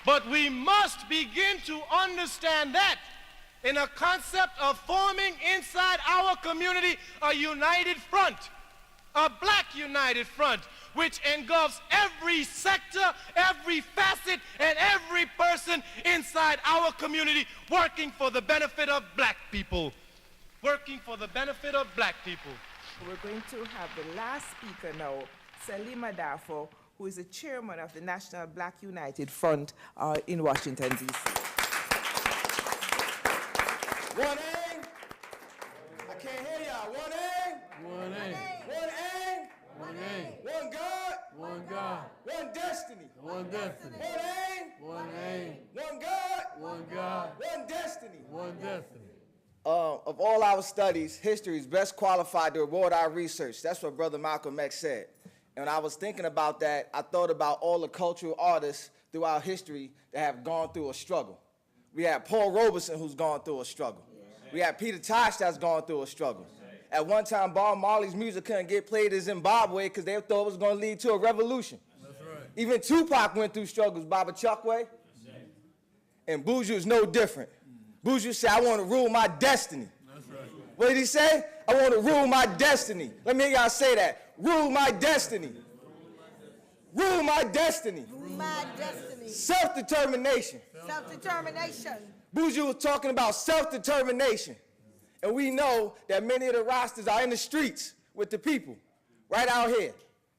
But we must begin to understand that in a concept of forming inside our community a united front, a black united front, which engulfs every sector, every facet, and every person inside our community working for the benefit of black people. Working for the benefit of black people. We're going to have the last speaker now, Salim Adofo, who is the chairman of the National Black United Front in Washington, D.C. One aim. I can't hear y'all. One aim. One aim. One aim. One aim. One God. One God. One destiny. One destiny. One aim. One aim. One God. One God. One destiny. One destiny. Of all our studies, history is best qualified to reward our research. That's what Brother Malcolm X said. And when I was thinking about that, I thought about all the cultural artists throughout history that have gone through a struggle. We had Paul Robeson, who's gone through a struggle. We had Peter Tosh that's gone through a struggle. At one time, Bob Marley's music couldn't get played in Zimbabwe because they thought it was going to lead to a revolution. That's right. Even Tupac went through struggles, Baba Chukwue. And Buju is no different. Buju said, I want to rule my destiny. That's right. What did he say? I want to rule my destiny. Let me hear y'all say that. Rule my destiny. Rule my destiny. Rule my destiny. Self-determination. Self-determination. Buju was talking about self-determination. And we know that many of the rosters are in the streets with the people. Right out here.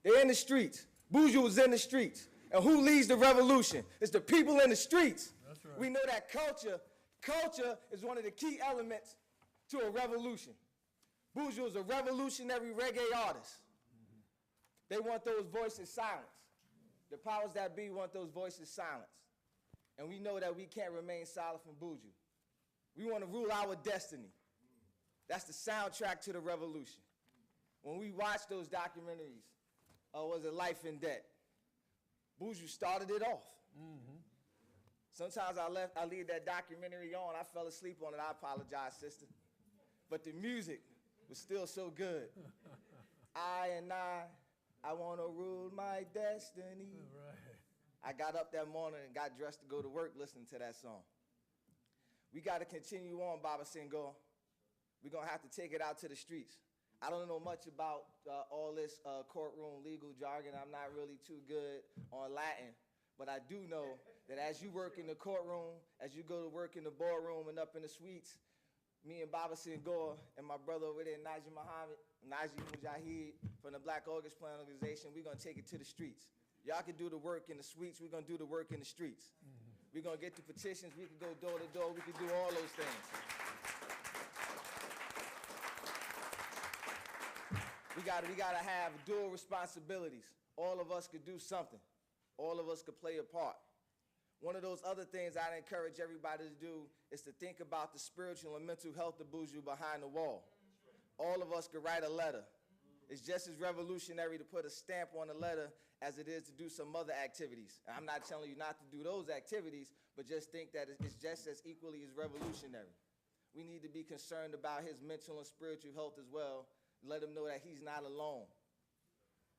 They're in the streets. Buju was in the streets. And who leads the revolution? It's the people in the streets. That's right. We know that culture is one of the key elements to a revolution. Buju is a revolutionary reggae artist. They want those voices silenced. The powers that be want those voices silenced. And we know that we can't remain silent from Buju. We want to rule our destiny. That's the soundtrack to the revolution. When we watch those documentaries, was it Life and Debt? Buju started it off. Mm-hmm. Sometimes I leave that documentary on. I fell asleep on it. I apologize, sister. But the music was still so good. I want to rule my destiny. Right. I got up that morning and got dressed to go to work listening to that song. We got to continue on, Baba Senghor. We're going to have to take it out to the streets. I don't know much about all this courtroom legal jargon. I'm not really too good on Latin. But I do know that as you work in the courtroom, as you go to work in the boardroom and up in the suites, me and Baba Senghor and my brother over there, Najee Mujahid from the Black August Plan Organization, we're going to take it to the streets. Y'all can do the work in the suites. We're going to do the work in the streets. Mm-hmm. We're going to get the petitions. We can go door to door. We can do all those things. We got to have dual responsibilities. All of us could do something. All of us could play a part. One of those other things I'd encourage everybody to do is to think about the spiritual and mental health of Buju behind the wall. All of us could write a letter. It's just as revolutionary to put a stamp on a letter as it is to do some other activities. And I'm not telling you not to do those activities, but just think that it's just as equally as revolutionary. We need to be concerned about his mental and spiritual health as well. Let him know that he's not alone.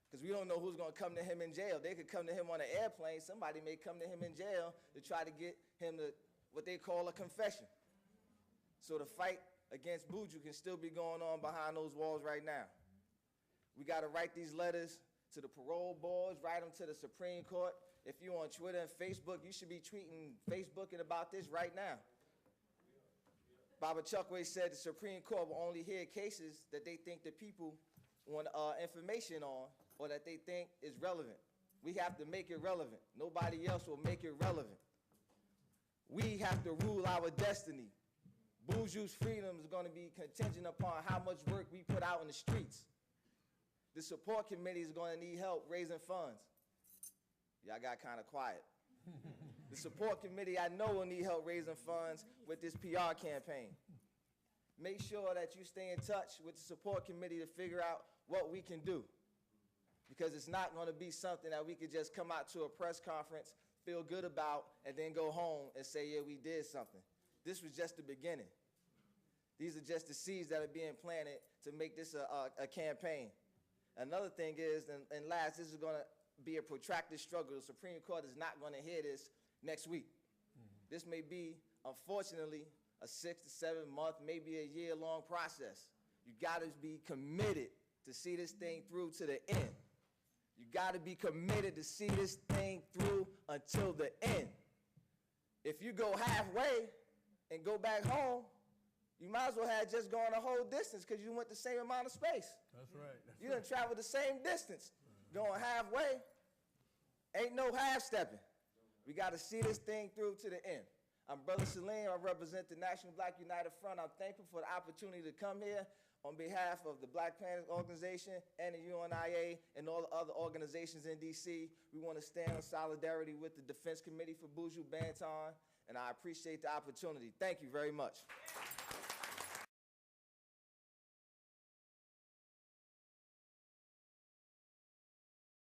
Because we don't know who's going to come to him in jail. They could come to him on an airplane. Somebody may come to him in jail to try to get him to what they call a confession. So the fight against Buju can still be going on behind those walls right now. We got to write these letters to the parole boards, write them to the Supreme Court. If you're on Twitter and Facebook, you should be tweeting, Facebooking about this right now. Baba Chukwue said the Supreme Court will only hear cases that they think the people want information on or that they think is relevant. We have to make it relevant. Nobody else will make it relevant. We have to rule our destiny. Buju's freedom is going to be contingent upon how much work we put out in the streets. The support committee is going to need help raising funds. Y'all got kind of quiet. The support committee, I know, will need help raising funds with this PR campaign. Make sure that you stay in touch with the support committee to figure out what we can do. Because it's not going to be something that we could just come out to a press conference, feel good about, and then go home and say, yeah, we did something. This was just the beginning. These are just the seeds that are being planted to make this a campaign. Another thing is, and last, this is going to be a protracted struggle. The Supreme Court is not going to hear this next week. This may be, unfortunately, a 6 to 7 month, maybe a year-long process. You got to be committed to see this thing through to the end. You got to be committed to see this thing through until the end. If you go halfway and go back home, you might as well have just gone the whole distance because you went the same amount of space. That's right. You done traveled the same distance. Going halfway, ain't no half-stepping. We got to see this thing through to the end. I'm Brother Salim. I represent the National Black United Front. I'm thankful for the opportunity to come here on behalf of the Black Planet Organization and the UNIA and all the other organizations in D.C. We want to stand in solidarity with the Defense Committee for Buju Banton, and I appreciate the opportunity. Thank you very much.